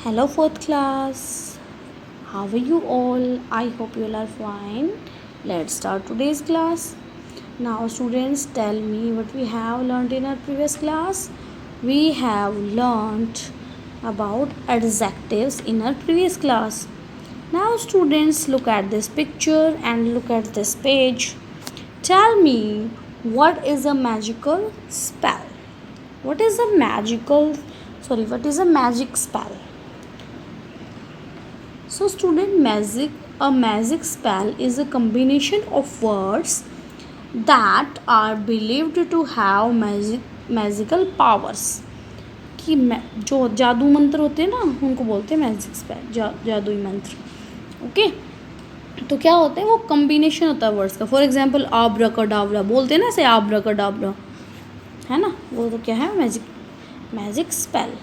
Hello, fourth class. How are you all? I hope you all are fine. Let's start today's class. Now, students, tell me what we have learned in our previous class. We have learned about adjectives in our previous class. Now, students, look at this picture and look at this page. Tell me, what is a magical spell? What is a magic spell? So student, a magic spell is a combination of words that are believed to have magical powers. कि जो जादू मंत्र होते हैं ना उनको बोलते हैं मैजिक स्पेल, जादुई मंत्र. ओके, तो क्या होते हैं, वो कम्बिनेशन होता है वर्ड्स का. फॉर एग्जाम्पल आब्राकाडाब्रा बोलते हैं ना, ऐसे आब्राकाडाब्रा है ना, वो तो क्या है, magic spell.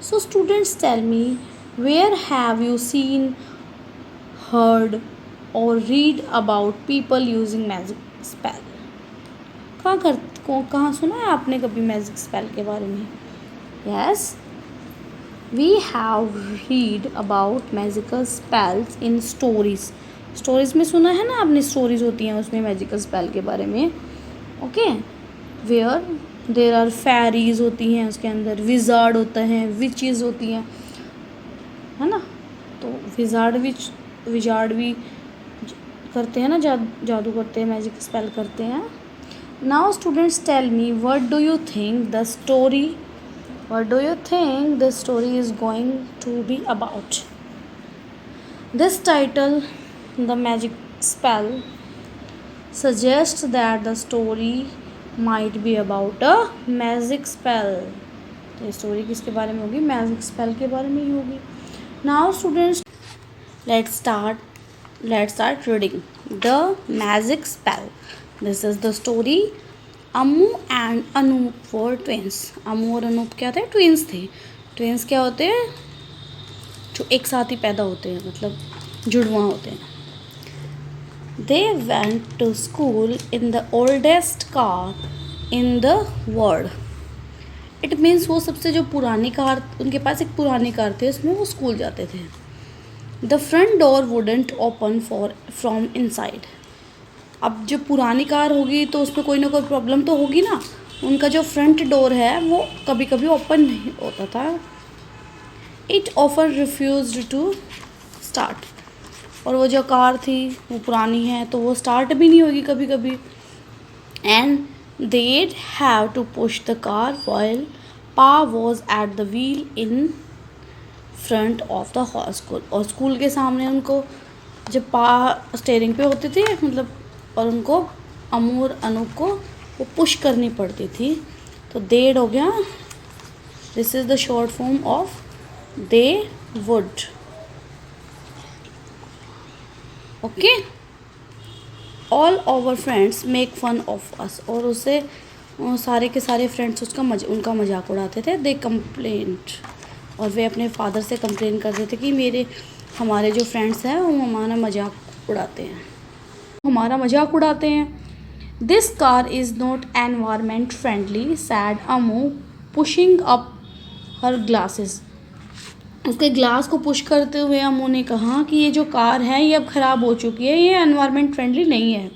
So students, tell me, where have you seen, heard or read about people using magic spell? कहाँ सुना है आपने कभी मैजिक स्पेल के बारे में? Yes, we have read about magical spells in stories में सुना है ना आपने, स्टोरीज होती हैं उसमें मैजिकल स्पेल के बारे में. Okay, where there are fairies होती हैं, उसके अंदर विजार्ड होता है, विचेस होती हैं, है ना. तो विजार्ड भी करते हैं ना, जादू करते हैं, मैजिक स्पेल करते हैं. Now students, tell me, what do you think the story is going to be about? This title, the magic spell, suggest that the story might be about a magic spell. तो story किसके बारे में होगी? Magic spell के बारे में ही होगी. Now students, let's start reading the magic spell. This is the story. Ammu and Anoop were twins. Ammu और अनूप क्या थे? ट्विंस थे. ट्विंस क्या होते हैं? जो एक साथ ही पैदा होते हैं, मतलब जुड़वा होते हैं. They went to school in the oldest car in the world. It means वो सबसे जो पुरानी कार, उनके पास एक पुरानी कार थी, उसमें वो स्कूल जाते थे. The front door wouldn't open from inside. अब जो पुरानी कार होगी तो उसमें कोई ना कोई प्रॉब्लम तो होगी ना. उनका जो फ्रंट डोर है वो कभी कभी ओपन नहीं होता था. It often refused to start. और वो जो कार थी वो पुरानी है तो वो स्टार्ट भी नहीं होगी कभी कभी. And they'd have to push the car while Pa was at the wheel in front of the school. और स्कूल के सामने उनको जब पा स्टेयरिंग पे होते थे, मतलब, और उनको अमू और अनूप को वो पुश करनी पड़ती थी. तो देड हो गया, this is the short form of they would. Okay, all our friends make fun of us. और उससे सारे के सारे फ्रेंड्स उनका मजाक उड़ाते थे. दे कंप्लेंट, और वे अपने फादर से कंप्लेन करते थे कि हमारे जो फ्रेंड्स हैं वो हमारा मजाक उड़ाते हैं. This car is not environment friendly, sad Amu pushing up her glasses. उसके ग्लास को पुश करते हुए अमू ने कहा कि ये जो कार है ये अब ख़राब हो चुकी है, ये एनवायरमेंट फ्रेंडली नहीं है.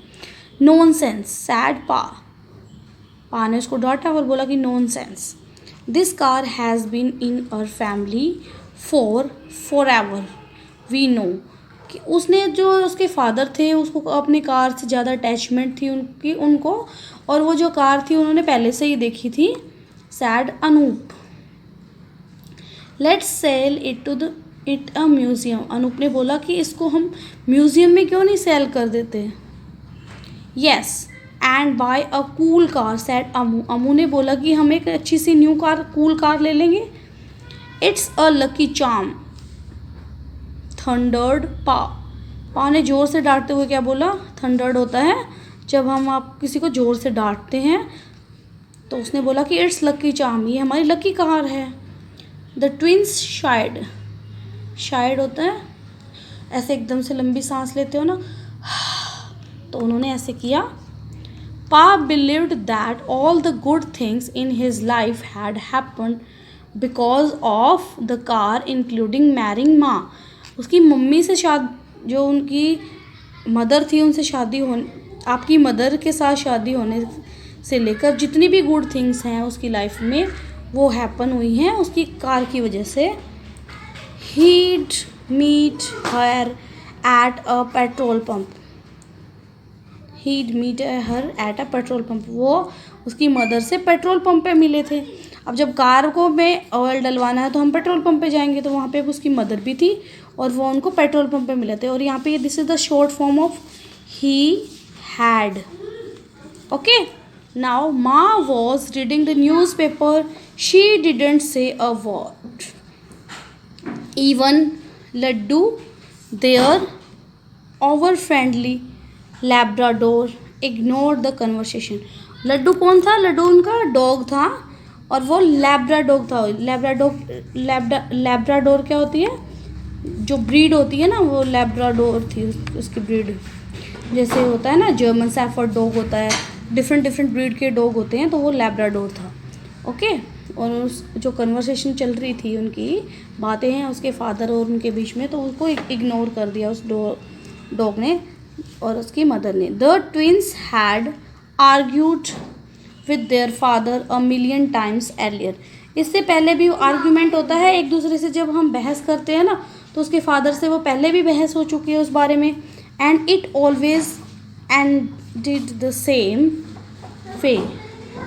नॉनसेंस, सैड पा ने उसको डांटा और बोला कि nonsense. This car has been in our family forever. We know, कि उसने जो उसके फादर थे उसको अपनी कार से ज़्यादा अटैचमेंट थी उनको, और वो जो कार थी उन्होंने पहले से ही देखी थी. Said Anup. Let's sell it a museum. Anup ने बोला कि इसको हम म्यूज़ियम में क्यों नहीं सेल कर देते. Yes, and buy a cool car, said Ammu. Ammu ने बोला कि हम एक अच्छी सी न्यू कार, कूल कार ले लेंगे. It's a lucky charm, thundered pa ने ज़ोर से डांटते हुए क्या बोला? थंडर्ड होता है जब आप किसी को ज़ोर से डांटते हैं. तो उसने बोला कि इट्स लकी चार्म, ये हमारी लकी कार है. द ट्विंस शायड होता है ऐसे एकदम से लंबी सांस लेते हो ना, तो उन्होंने ऐसे किया. पा believed that all the good things in his life had happened because of the car including marrying माँ। उसकी मम्मी से जो उनकी मदर थी उनसे शादी होने, आपकी मदर के साथ शादी होने से लेकर जितनी भी गुड थिंग्स हैं उसकी लाइफ में वो हैपन हुई हैं उसकी कार की वजह से। He'd meet her at a petrol pump. He'd meet her at a petrol pump. वो उसकी मदर से पेट्रोल पंप पे मिले थे। अब जब कार को में ऑयल डलवाना है तो हम पेट्रोल पंप पे जाएंगे, तो वहाँ पे उसकी मदर भी थी और वो उनको पेट्रोल पंप पे मिले थे। और यहाँ पे this is the short form of he had. Okay, now माँ was reading the newspaper, she didn't say a word. Even Laddoo their over friendly Labrador ignore the conversation. Laddoo कौन था? लड्डू उनका डॉग था और वो लैब्राडोर था। लैब्राडोर क्या होती है? जो ब्रीड होती है ना, वो लैब्राडोर थी उसकी ब्रीड। जैसे होता है ना जर्मन शैफर्ड डॉग होता है, डिफरेंट ब्रीड के डॉग होते हैं, तो वो लैब्राडोर था। ओके, और उस जो कन्वर्सेशन चल रही थी, उनकी बातें हैं उसके फादर और उनके बीच में, तो उसको इग्नोर कर दिया उस डॉग ने और उसकी मदर ने। The twins had argued with their father a million times earlier. इससे पहले भी आर्ग्यूमेंट होता है एक दूसरे से, जब हम बहस करते हैं ना, तो उसके फादर से वो पहले भी बहस हो चुकी है उस बारे में। And it always ended the same way,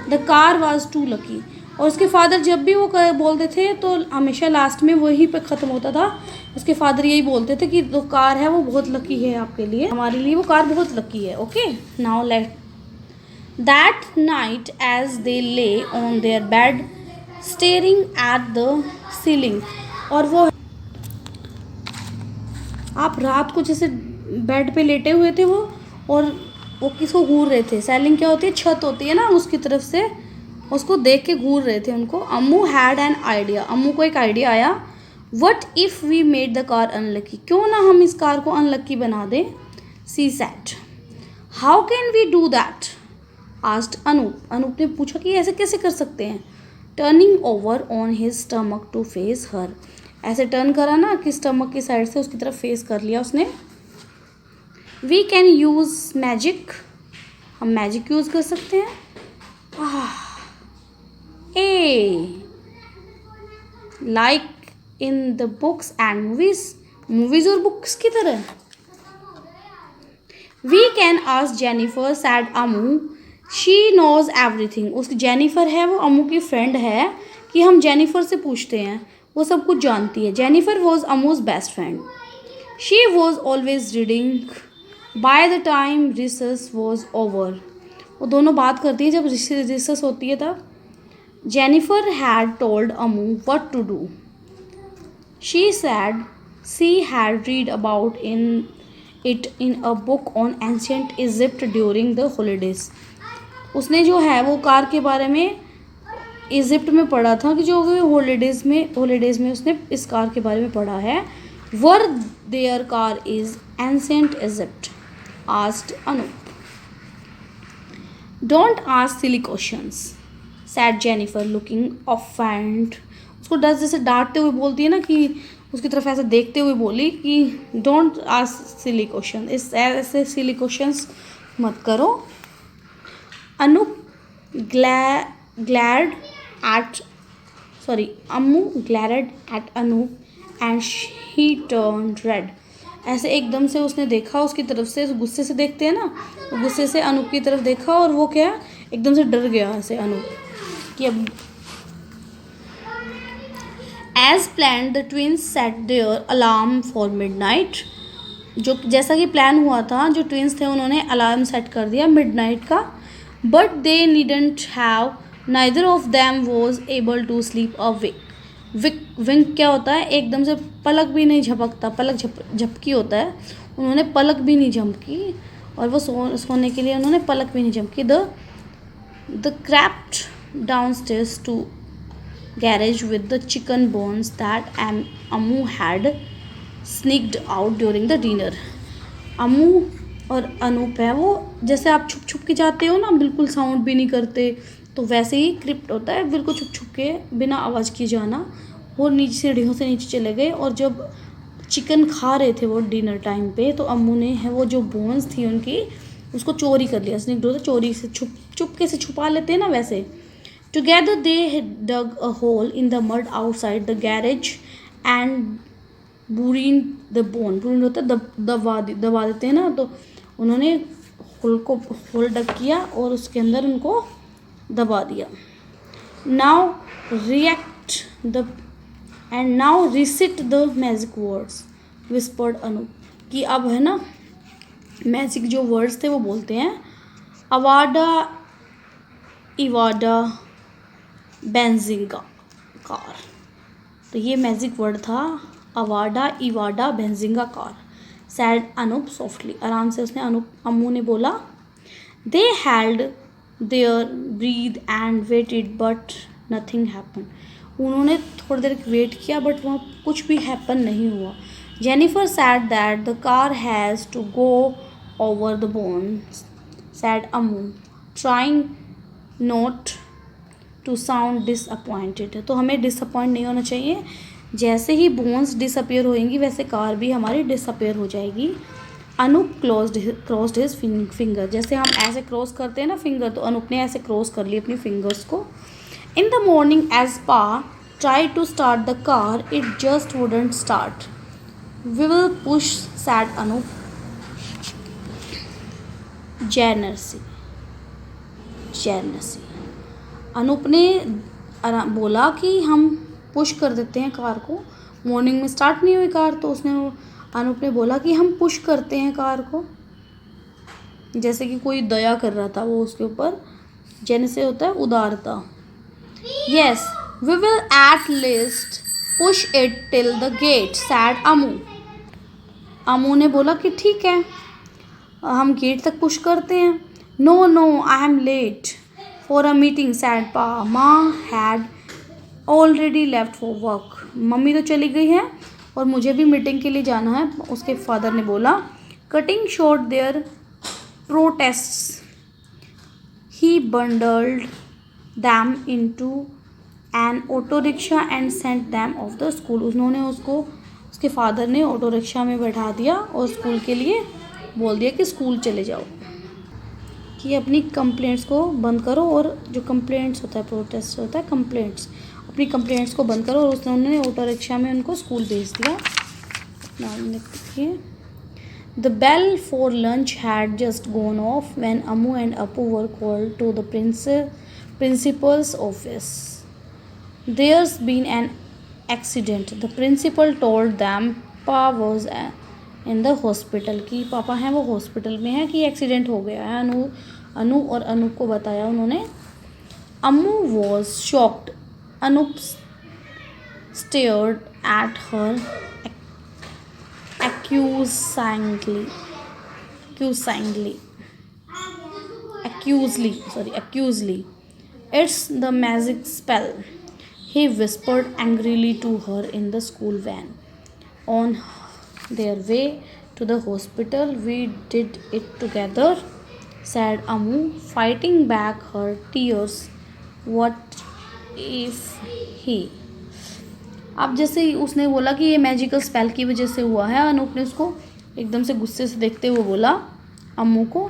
the car was too lucky. और उसके फादर जब भी वो बोलते थे तो हमेशा लास्ट में वही पे ख़त्म होता था। उसके फादर यही बोलते थे कि जो कार है वो बहुत लकी है आपके लिए, हमारे लिए वो कार बहुत लकी है। Okay, now late that night as they lay on their bed staring at the ceiling. और वो आप रात को जैसे बेड पे लेटे हुए थे और वो किसको घूर रहे थे। सेलिंग क्या होती है? छत होती है ना, उसकी तरफ से उसको देख के घूर रहे थे उनको। Ammu had an idea. Ammu को एक आइडिया आया। What if we made the car unlucky. क्यों ना हम इस कार को अनलकी बना दें। She said. How can we do that asked Anoop. Anoop ने पूछा कि ऐसे कैसे कर सकते हैं। Turning over on his stomach to face her. ऐसे टर्न करा ना कि स्टमक की साइड से उसकी तरफ फेस कर लिया उसने। We can use magic. हम मैजिक यूज़ कर सकते हैं। Like in the books and movies और बुक्स की तरह। We can ask Jennifer said Ammu, she knows everything. उसकी जेनिफर है, वो अमू की फ्रेंड है, कि हम जेनिफर से पूछते हैं, वो सब कुछ जानती है। Jennifer was Ammu's best friend. She was always reading by the time recess was over. वो दोनों बात करती हैं जब रिसेस होती है तब। Jennifer had told Amu what to do. She said she had read about it in a book on ancient Egypt during the holidays. उसने जो है वो कार के बारे में इजिप्ट में पढ़ा था, कि जो हॉलीडेज़ में उसने इस कार के बारे में पढ़ा है। Were there car is ancient Egypt asked Anup. Don't ask silly questions said Jennifer looking offend. उसको डर जैसे डांटते हुए बोलती है ना, कि उसकी तरफ ऐसे देखते हुए बोली कि डोंट आस्क सिली क्वेश्चन, ऐसे सिली क्वेश्चंस मत करो। Anoop glad Ammu glared at Anoop and she turn red. ऐसे एकदम से उसने देखा उसकी तरफ से, गुस्से से देखते हैं ना, गुस्से से अनूप की तरफ देखा और वो क्या एकदम से डर गया ऐसे अनूप कि अब। As plan the twins set their alarm for midnight. जो जैसा कि प्लान हुआ था, जो ट्विंस थे उन्होंने अलार्म सेट कर दिया मिडनाइट का। But they needn't have, neither of them was able to sleep a wink क्या होता है? एकदम से पलक भी नहीं झपकता, पलक झपकी होता है। उन्होंने पलक भी नहीं झपकी और वो सोने के लिए उन्होंने पलक भी नहीं झपकी। The crept downstairs to garage with the chicken bones that Amu had sneaked out during the dinner. Amu और अनूप है वो, जैसे आप छुप छुप के जाते हो ना, बिल्कुल साउंड भी नहीं करते, तो वैसे ही क्रिप्ट होता है, बिल्कुल छुप छुप के बिना आवाज़ किए जाना। वो नीचे सीढ़ियों से नीचे चले गए और जब चिकन खा रहे थे वो डिनर टाइम पे, तो अम्मू ने है वो जो बोन्स थी उनकी, उसको चोरी कर लिया। स्नेक डोर से चोरी से चुपके से छुपा लेते हैं ना, वैसे। Together they dug a hole in the mud outside the garage and buried the bone. Buried होता है दबा देते हैं ना, तो उन्होंने होल डग किया और उसके अंदर उनको दबा दिया। Now react the and now recite the magic words whispered Anup. कि अब है ना मैजिक जो वर्ड्स थे वो बोलते हैं। अवाडा इवाडा बेंजिंगा कार। तो ये मैजिक वर्ड था, अवाडा इवाडा बेंजिंगा कार। सैड अनूप सॉफ्टली, आराम से उसने अम्मू ने बोला। They held their breath and waited but nothing happen. उन्होंने थोड़ी देर वेट किया बट वहाँ कुछ भी हैपन नहीं हुआ। Jennifer said that the car has to go over the bones, said Ammu trying not to sound disappointed. तो हमें डिसअपॉइंट नहीं होना चाहिए। जैसे ही बोन्स डिसअपियर होएंगी वैसे कार भी हमारी डिसअपियर हो जाएगी। Anup crossed his finger. जैसे हम ऐसे क्रॉस करते हैं ना फिंगर, तो अनूप ने ऐसे क्रॉस कर ली अपनी फिंगर्स को। In the morning as Pa try to start the car, it just wouldn't start. We will push, said Anoop generously. Anoop ने बोला कि हम पुश कर देते हैं कार को। मॉर्निंग में स्टार्ट नहीं हुई कार, तो अनूप ने बोला कि हम पुश करते हैं कार को, जैसे कि कोई दया कर रहा था वो उसके ऊपर। जैन से होता है उदारता। Yes we will at least push it till the gate, said Ammu ने बोला कि ठीक है हम गेट तक पुश करते हैं। No I am late for a meeting, said pa. Ma had already left for work. मम्मी तो चली गई है और मुझे भी मीटिंग के लिए जाना है, उसके फादर ने बोला। Cutting short their protests, he bundled them into an auto rickshaw and sent them off the school. उन्होंने उसके फादर ने ऑटो रिक्शा में बैठा दिया और स्कूल के लिए बोल दिया कि स्कूल चले जाओ, कि अपनी कंप्लेंट्स को बंद करो। और जो कंप्लेंट्स होता है, प्रोटेस्ट होता है, कंप्लेंट्स, अपनी कंप्लेंट्स को बंद करो। और उन्होंने ऑटो रिक्शा में उनको स्कूल भेज दिया। The bell for lunch had just gone off when Ammu and Appu were called to the principal's office. There's been an accident, the principal told them pa was in the hospital. कि पापा हैं वो hospital में है, कि accident हो गया है। अनु और अनूप को बताया उन्होंने। Ammu was shocked. Anoop stared at her accusingly. It's the magic spell, he whispered angrily to her in the school van. On their way to the hospital, we did it together, said Amu, fighting back her tears. What if he? अब जैसे ही उसने बोला कि ये magical spell की वजह से हुआ है, अनूप ने उसको एकदम से गुस्से से देखते हुए बोला अम्मू को,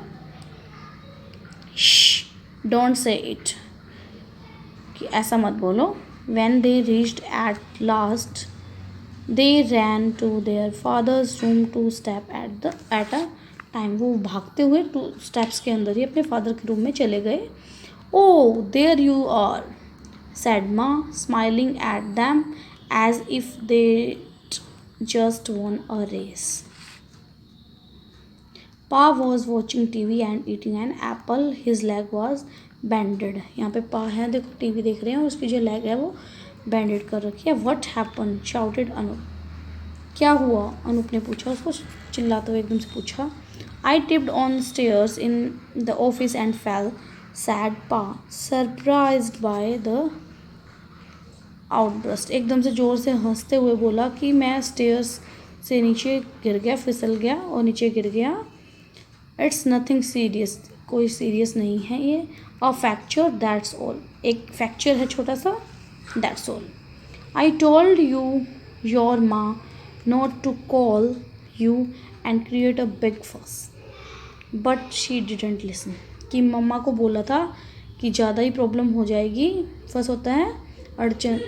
डोंट से इट, कि ऐसा मत बोलो। When they reached at last, they ran to their father's room to step at a time. वो भागते हुए 2 steps के अंदर ही अपने फादर के रूम में चले गए। Oh, there you are, said Ma, smiling at them as if they'd just won a race. Pa was watching TV and eating an apple. His leg was बैंडेड। यहाँ पे पा है, देखो टीवी देख रहे हैं और उसकी जो लेग है वो बैंडेड कर रखी है। What happen, shouted Anup. क्या हुआ, अनूप ने पूछा उसको चिल्लाते हुए, एकदम से पूछा। I tripped on stairs in the office and fell, said Pa, surprised by the outburst. एकदम से ज़ोर से हंसते हुए बोला कि मैं स्टेयर्स से नीचे गिर गया, फिसल गया और नीचे गिर गया। इट्स नथिंग सीरियस, कोई सीरियस नहीं है ये। अ फ्रैक्चर दैट्स ऑल, एक फ्रैक्चर है छोटा सा, that's all. I told you your ma not to call you and create a big fuss but she didn't listen, कि मम्मा को बोला था कि ज़्यादा ही प्रॉब्लम हो जाएगी, फस होता है अड़चन,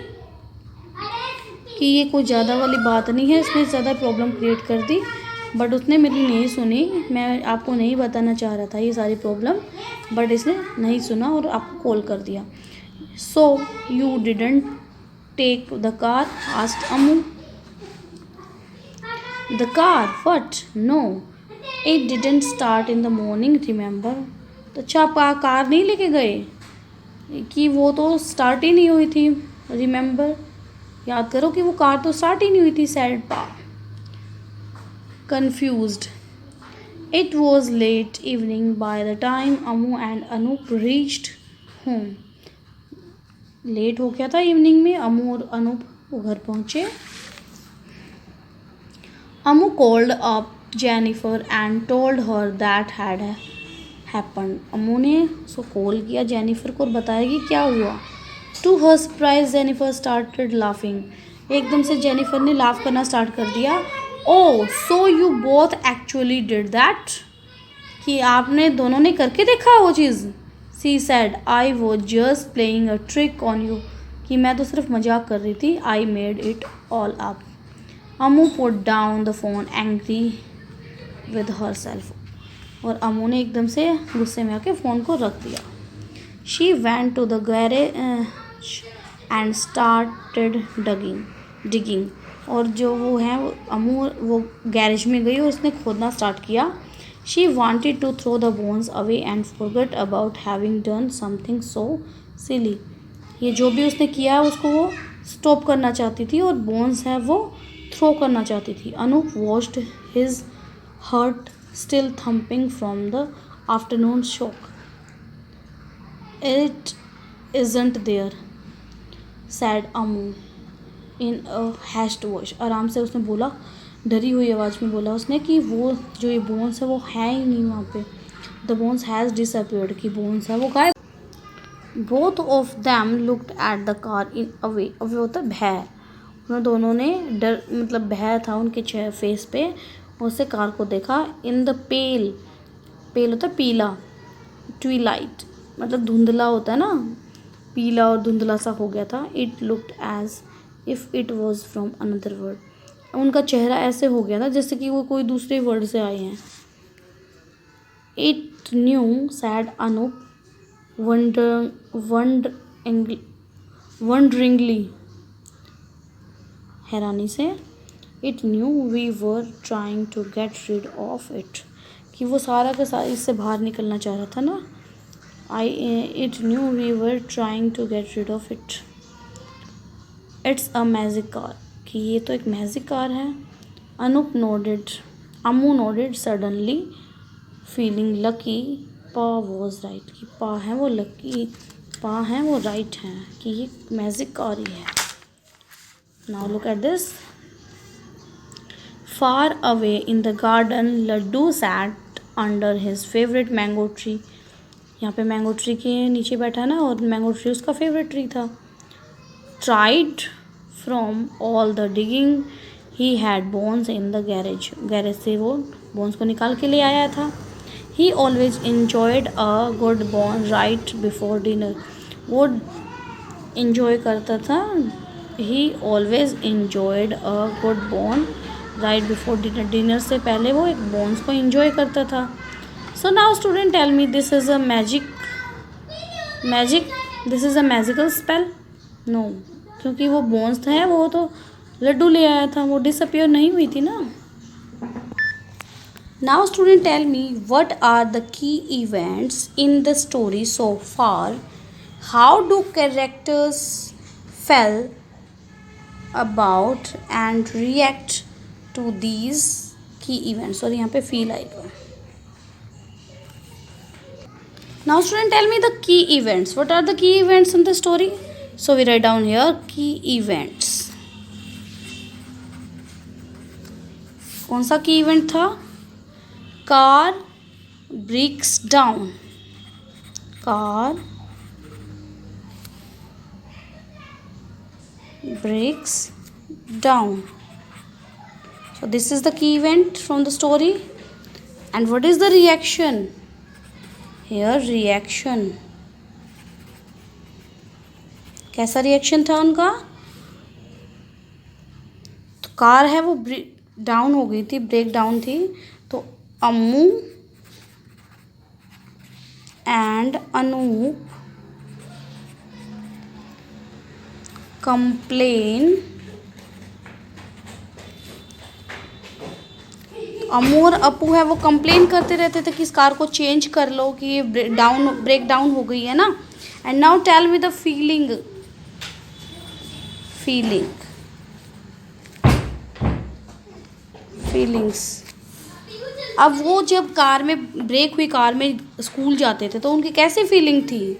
कि ये कोई ज़्यादा वाली बात नहीं है, इसने ज़्यादा प्रॉब्लम क्रिएट कर दी, बट उसने मेरी नहीं सुनी। मैं आपको नहीं बताना चाह रहा था ये सारी प्रॉब्लम, बट इसने नहीं सुना और आपको कॉल कर दिया। So you didn't take the car asked Ammu. The car what? No it didn't start in the morning remember. तो अच्छा आप कार नहीं लेके गए, कि वो तो स्टार्ट ही नहीं हुई थी, रिमेंबर याद करो कि वो कार तो स्टार्ट ही नहीं हुई थी, सैड पा confused. It was late evening by the time Amu and Anup reached home. Late हो गया था इवनिंग में, अमू और अनूप घर पहुंचे। Amu called up Jennifer and told her that had happened. Amu ने उसको कॉल किया जेनिफर को और बताया कि क्या हुआ। To her surprise Jennifer started laughing, एकदम से जेनिफर ने लाफ करना स्टार्ट कर दिया। Oh so you both actually did that, कि आपने दोनों ने करके देखा वो चीज़। She said I was just playing a trick on you, कि मैं तो सिर्फ मजाक कर रही थी। I made it all up. Ammu put down the phone angry with herself, और अमू ने एकदम से गुस्से में आके फ़ोन को रख दिया। She went to the garage and started digging, और जो वो है अमू वो गैरेज में गई और उसने खोदना स्टार्ट किया। She wanted to throw the bones away and forget about having done something so silly, ये जो भी उसने किया है उसको वो स्टॉप करना चाहती थी और बोन्स है वो थ्रो करना चाहती थी। Anup watched his heart still thumping from the afternoon shock. It isn't there said Ammu in a hushed voice, आराम से उसने बोला, डरी हुई आवाज़ में बोला उसने कि वो जो ये बोन्स है वो है ही नहीं वहाँ पे। द बोन्स हैज़ डिसअपियर्ड, कि बोन्स है वो गायब। Both of them looked at the car in a way, away होता है भय, उन दोनों ने डर मतलब भय था उनके फेस पे, उससे कार को देखा। इन द पेल, पेल होता है पीला, ट्विलाइट मतलब धुंधला होता है ना, पीला और धुंधला सा हो गया था। It looked as if it was from another world, उनका चेहरा ऐसे हो गया था जैसे कि वो कोई दूसरे वर्ड से आए हैं। It knew said Anup wonderingly, हैरानी से। It knew we were trying to get rid of it, कि वो सारा का सारा इससे बाहर निकलना चाह रहा था ना। It knew we were trying to get rid of it. It's a magic car, कि ये तो एक मैजिक कार है। Ammu nodded suddenly feeling lucky pa was right, कि पा है वो लकी, पा है वो राइट हैं, कि ये मैजिक कार ही है। Now look at this. Far away in the garden Laddoo sat under his favourite mango tree, यहाँ पे मैंगो ट्री के नीचे बैठा ना, और मैंगो ट्री उसका फेवरेट ट्री था। Tired from all the digging he had bones in the garage, garage से वो बोन्स को निकाल के ले आया था। He always enjoyed a good bone right before dinner, वो इन्जॉय करता था। He always enjoyed a good bone right before dinner, dinner से पहले वो एक बोन्स को इन्जॉय करता था। So now student tell me, this is a magic this is a magical spell? No, क्योंकि वो बोन्स है वो तो लड्डू ले आया था, वो डिसअपियर नहीं हुई थी ना। Now student tell me, what are the key events in the story so far? How do characters feel about and react to these key events? और यहाँ पे फील आएगा। Now student, tell me the key events. What are the key events in the story? So we write down here key events. कौन सा key event था? Car breaks down, car breaks down. So this is the key event from the story. And what is the reaction? Here reaction. कैसा reaction था उनका? तो car है वो down हो गई थी, ब्रेक डाउन थी, तो अम्मू एंड अनूप कंप्लेन। अम्मू और अपू है वो कंप्लेन करते रहते थे कि इस कार को चेंज कर लो, कि ये ब्रेक डाउन हो गई है ना। And now tell me the feelings. अब वो जब कार में ब्रेक हुई, कार में स्कूल जाते थे तो उनकी कैसी फीलिंग थी?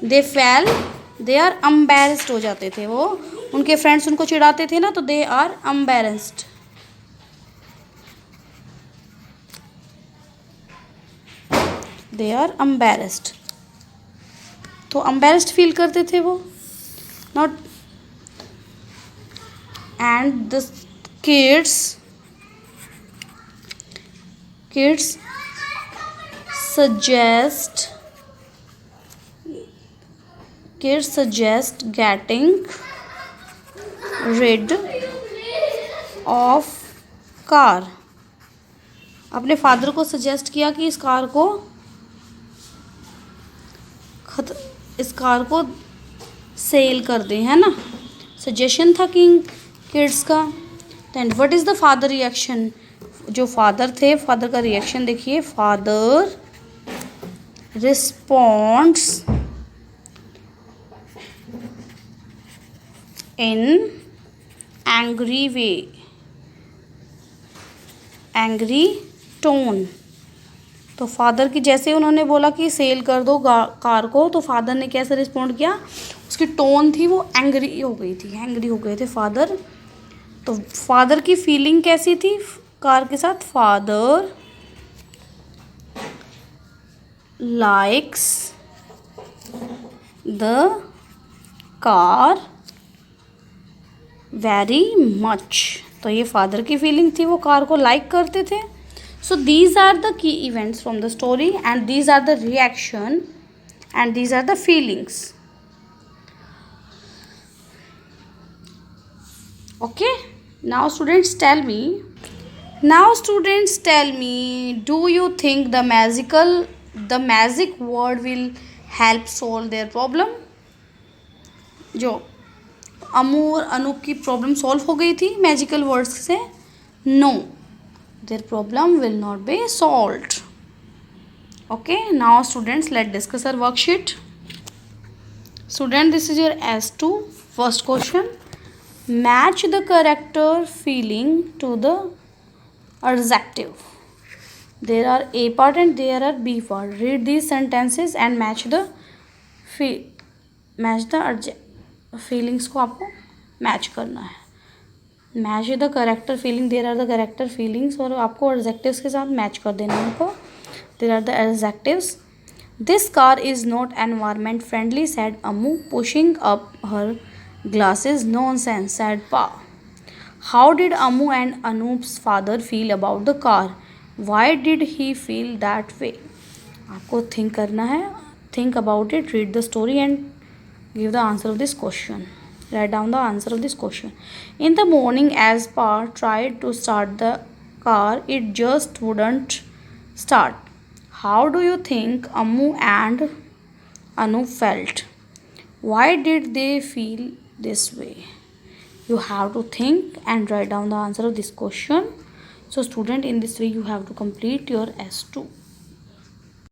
दे आर एम्बैरेस्ड हो जाते थे वो। उनके फ्रेंड्स उनको चिढ़ाते थे ना, तो they are embarrassed. They are embarrassed, तो एम्बैरेस्ड फील करते थे वो। Not and the kids suggest getting rid of car। अपने फादर को सजेस्ट किया कि इस कार को सेल कर दें, है ना। सजेशन था किड्स का। Then what is the father reaction? जो फादर थे, फादर का रिएक्शन देखिए। Father responds in angry way, angry tone. तो फादर की जैसे उन्होंने बोला कि सेल कर दो कार को, तो फादर ने कैसे रिस्पॉन्ड किया? उसकी टोन थी वो एंग्री हो गई थी, एंग्री हो गए थे फादर। तो फादर की फीलिंग कैसी थी कार के साथ? Father likes the car very much. तो ये फादर की फीलिंग थी, वो कार को लाइक करते थे। So these are the key events from the story, and these are the reaction, and these are the feelings. Okay, now students tell me, do you think the magic word will help solve their problem? जो अमू और अनूप की problem solve हो गई थी magical words से? No, their problem will not be solved. Okay, now students, let's discuss our worksheet. Student, this is your S2 first question. Match the character feeling to the adjective. There are A part and there are B part. Read these sentences and match the feelings को आपको match करना है। Match the character feeling, there are the character feelings, और आपको adjectives के साथ match कर देना है उनको। There are the adjectives. This car is not environment friendly said Ammu pushing up her glasses. Nonsense said pa. How did Ammu and Anup's father feel about the car? Why did he feel that way? आपको think करना है। Think about it, read the story and give the answer of this question. Write down the answer of this question. In the morning, as Pa tried to start the car, it just wouldn't start. How do you think Ammu and Anu felt? Why did they feel this way? You have to think and write down the answer of this question. So student, in this way you have to complete your S2.